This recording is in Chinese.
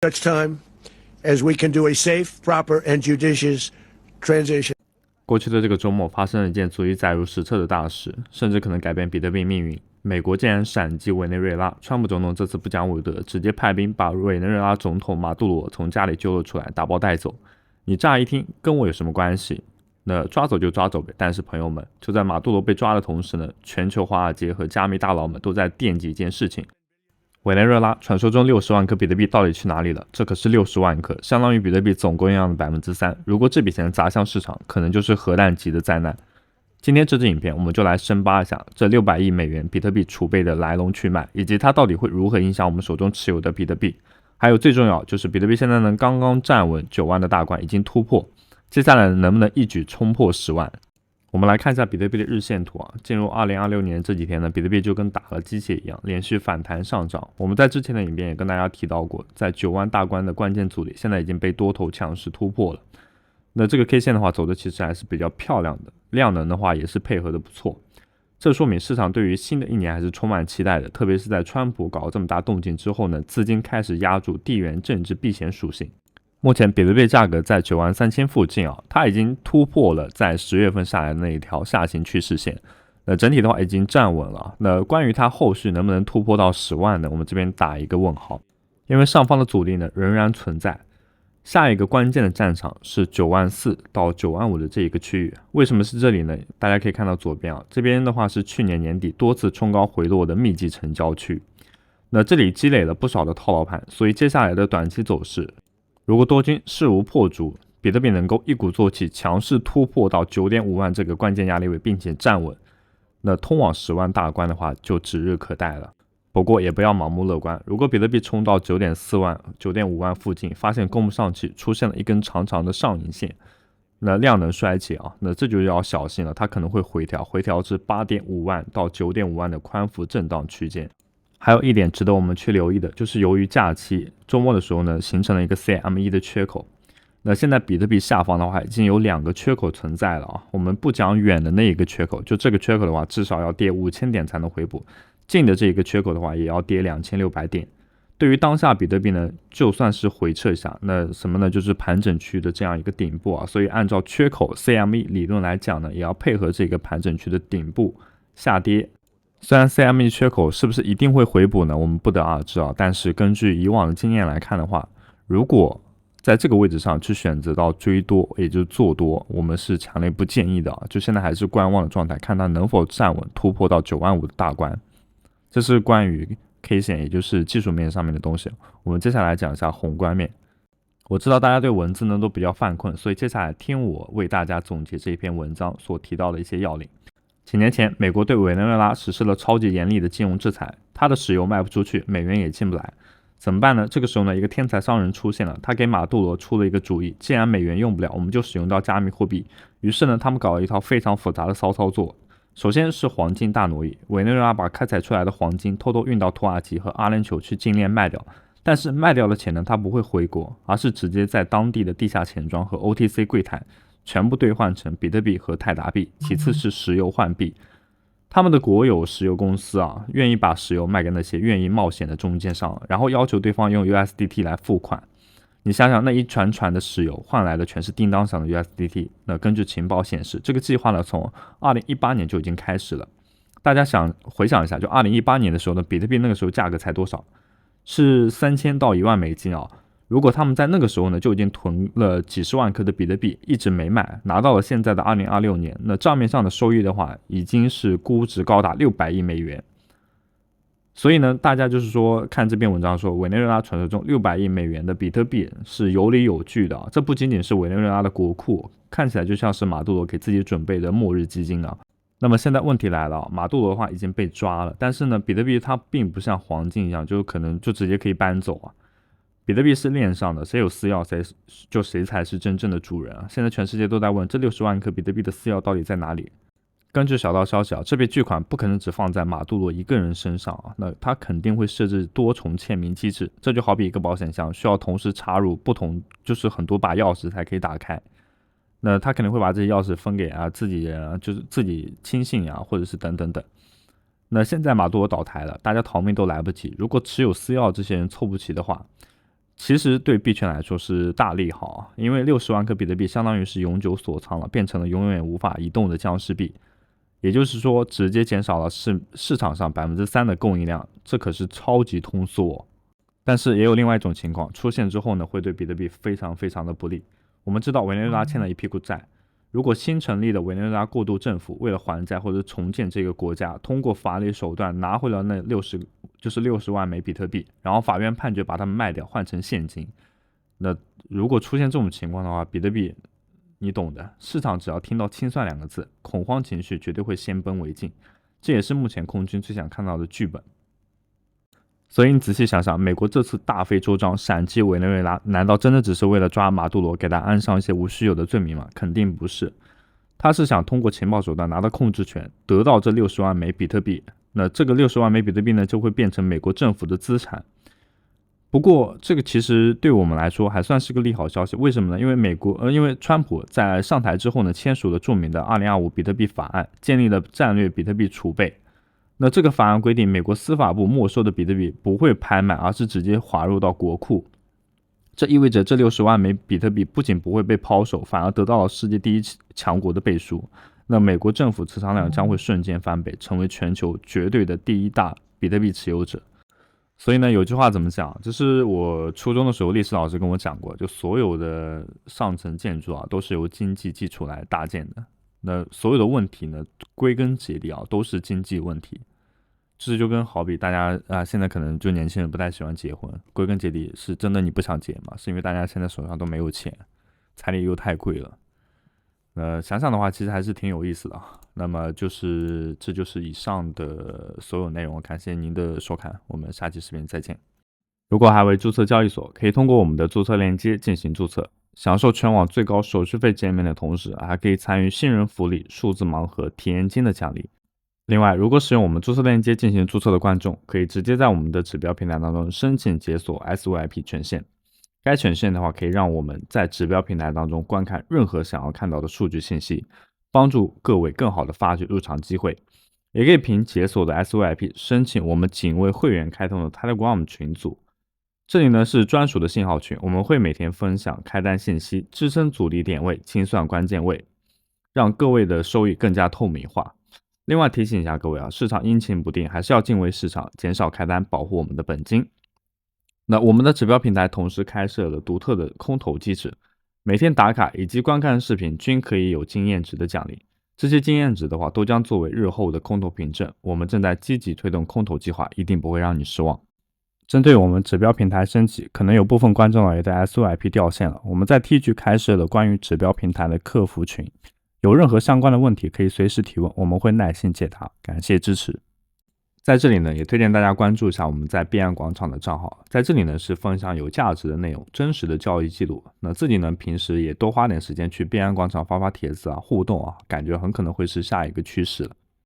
such time as we can do a safe, proper, and judicious transition. 过去的这个周末发生了一件足以载入史册的大事，甚至可能改变比特币命运。美国竟然闪击委内瑞拉，川普总统这次不讲武德，直接派兵把委内瑞拉总统马杜罗从家里揪了出来，打包带走。你乍一听跟我有什么关系？那抓走就抓走呗。但是朋友们，就在马杜罗被抓的同时呢，全球华尔街和加密大佬们都在惦记一件事情：委内瑞拉传说中60万颗比特币到底去哪里了？这可是60万颗，相当于比特币总供应量的 3%。如果这笔钱砸向市场，可能就是核弹级的灾难。今天这支影片，我们就来深扒一下这600亿美元比特币储备的来龙去脉，以及它到底会如何影响我们手中持有的比特币。还有最重要就是比特币现在能刚刚站稳9万的大关，已经突破，接下来能不能一举冲破10万？我们来看一下比特币的日线图啊，进入2026年这几天呢，比特币就跟打了鸡血一样，连续反弹上涨。我们在之前的影片也跟大家提到过，在9万大关的关键阻力，现在已经被多头强势突破了。那这个 K 线的话，走的其实还是比较漂亮的，量能的话也是配合的不错。这说明市场对于新的一年还是充满期待的，特别是在川普搞这么大动静之后呢，资金开始压住地缘政治避险属性。目前比特币价格在93000附近啊，它已经突破了在10月份下来的那一条下行趋势线。那整体的话已经站稳了。那关于它后续能不能突破到10万呢？我们这边打一个问号，因为上方的阻力呢仍然存在。下一个关键的战场是94000到95000的这一个区域。为什么是这里呢？大家可以看到左边啊，这边的话是去年年底多次冲高回落的密集成交区。那这里积累了不少的套牢盘，所以接下来的短期走势，如果多军势无破竹，比特币能够一鼓作气强势突破到9.5万这个关键压力位，并且站稳，那通往10万大关的话就指日可待了。不过也不要盲目乐观，如果比特币冲到9.4万、9.5万附近，发现攻不上去，出现了一根长长的上影线，那量能衰竭啊，那这就要小心了，它可能会回调至8.5万到9.5万的宽幅震荡区间。还有一点值得我们去留意的，就是由于假期周末的时候呢，形成了一个 CME 的缺口。那现在比特币下方的话，已经有2个缺口存在了啊。我们不讲远的那一个缺口，就这个缺口的话，至少要跌5000点才能回补。近的这一个缺口的话，也要跌2600点。对于当下比特币呢，就算是回撤一下，那什么呢？就是盘整区的这样一个顶部啊。所以按照缺口 CME 理论来讲呢，也要配合这个盘整区的顶部下跌。虽然 CME 缺口是不是一定会回补呢？我们不得而知啊。但是根据以往的经验来看的话，如果在这个位置上去选择到追多，也就是做多，我们是强烈不建议的啊。就现在还是观望的状态，看它能否站稳突破到95000的大关。这是关于 K 线，也就是技术面上面的东西。我们接下来讲一下宏观面。我知道大家对文字呢都比较犯困，所以接下来听我为大家总结这一篇文章所提到的一些要领。几年前，美国对委内瑞拉实施了超级严厉的金融制裁，它的石油卖不出去，美元也进不来，怎么办呢？这个时候呢，一个天才商人出现了，他给马杜罗出了一个主意，既然美元用不了，我们就使用到加密货币。于是呢，他们搞了一套非常复杂的骚操作。首先是黄金大挪移，委内瑞拉把开采出来的黄金偷偷运到土耳其和阿联酋去精炼卖掉，但是卖掉的钱呢，它不会回国，而是直接在当地的地下钱庄和 OTC 柜台全部兑换成比特币和泰达币。其次是石油换币，他们的国有石油公司啊，愿意把石油卖给那些愿意冒险的中间商，然后要求对方用 USDT 来付款。你想想，那一船船的石油换来的全是叮当响的 USDT。那根据情报显示，这个计划呢从2018年就已经开始了。大家回想一下，就2018年的时候呢，比特币那个时候价格才多少？是3000到1万美金啊。如果他们在那个时候呢就已经囤了几十万颗的比特币，一直没卖，拿到了现在的2026年，那账面上的收益的话，已经是估值高达600亿美元。所以呢，大家就是说看这篇文章说，委内瑞拉传说中600亿美元的比特币是有理有据的啊。这不仅仅是委内瑞拉的国库，看起来就像是马杜罗给自己准备的末日基金啊。那么现在问题来了，马杜罗的话已经被抓了，但是呢，比特币它并不像黄金一样，就可能就直接可以搬走啊。比特币是链上的，谁有私钥谁才是真正的主人啊。现在全世界都在问，这60万颗比特币的私钥到底在哪里？根据小道消息啊，这笔巨款不可能只放在马杜罗一个人身上啊，那他肯定会设置多重签名机制。这就好比一个保险箱需要同时插入就是很多把钥匙才可以打开。那他肯定会把这些钥匙分给自己人，就是自己亲信或者是等等等。那现在马杜罗倒台了，大家逃命都来不及。如果持有私钥这些人凑不齐的话，其实对币圈来说是大利好啊，因为60万颗比特币相当于是永久锁仓了，变成了永远无法移动的僵尸币。也就是说，直接减少了市场上3%的供应量，这可是超级通缩哦。但是也有另外一种情况出现之后呢，会对比特币非常非常的不利。我们知道委内瑞拉欠了一屁股债，如果新成立的委内瑞拉过渡政府为了还债或者重建这个国家，通过法理手段拿回了那60万枚比特币，然后法院判决把它们卖掉换成现金，那如果出现这种情况的话，比特币你懂的，市场只要听到清算2个字，恐慌情绪绝对会先奔为敬，这也是目前空军最想看到的剧本。所以你仔细想想，美国这次大费周章闪击委内瑞拉，难道真的只是为了抓马杜罗，给他安上一些无须有的罪名吗？肯定不是，他是想通过情报手段拿到控制权，得到这60万枚比特币。那这个60万枚比特币呢，就会变成美国政府的资产。不过，这个其实对我们来说还算是个利好消息。为什么呢？因为川普在上台之后呢，签署了著名的2025比特币法案，建立了战略比特币储备。那这个法案规定，美国司法部没收的比特币不会拍卖，而是直接划入到国库。这意味着这60万枚比特币不仅不会被抛售，反而得到了世界第一强国的背书。那美国政府持仓量将会瞬间翻倍，成为全球绝对的第一大比特币持有者。所以呢，有句话怎么讲？就是我初中的时候，历史老师跟我讲过，就所有的上层建筑啊，都是由经济基础来搭建的。那所有的问题呢，归根结底啊，都是经济问题。这就跟好比大家现在可能就年轻人不太喜欢结婚，归根结底是真的你不想结嘛？是因为大家现在手上都没有钱，彩礼又太贵了。想想的话，其实还是挺有意思的。那么这就是以上的所有内容，感谢您的收看，我们下期视频再见。如果还未注册交易所，可以通过我们的注册链接进行注册，享受全网最高手续费减免的同时，还可以参与新人福利、数字盲盒、体验金的奖励。另外，如果使用我们注册链接进行注册的观众，可以直接在我们的指标平台当中申请解锁 SYP 权限。该权限的话，可以让我们在指标平台当中观看任何想要看到的数据信息，帮助各位更好的发掘入场机会。也可以凭解锁的 SYP 申请我们仅为会员开通的 Telegram 群组。这里呢是专属的信号群，我们会每天分享开单信息，支撑阻力点位，清算关键位，让各位的收益更加透明化。另外提醒一下各位市场阴晴不定，还是要敬畏市场，减少开单，保护我们的本金。那我们的指标平台同时开设了独特的空投机制，每天打卡以及观看视频均可以有经验值的奖励，这些经验值的话都将作为日后的空投凭证。我们正在积极推动空投计划，一定不会让你失望。针对我们指标平台升级，可能有部分观众也在 SYP 掉线了，我们在 T 区开设了关于指标平台的客服群，有任何相关的问题可以随时提问，我们会耐心解答，感谢支持。在这里呢，也推荐大家关注一下我们在币安广场的账号，在这里呢是分享有价值的内容，真实的交易记录。那自己呢平时也多花点时间去币安广场发帖子互动感觉很可能会是下一个趋势了。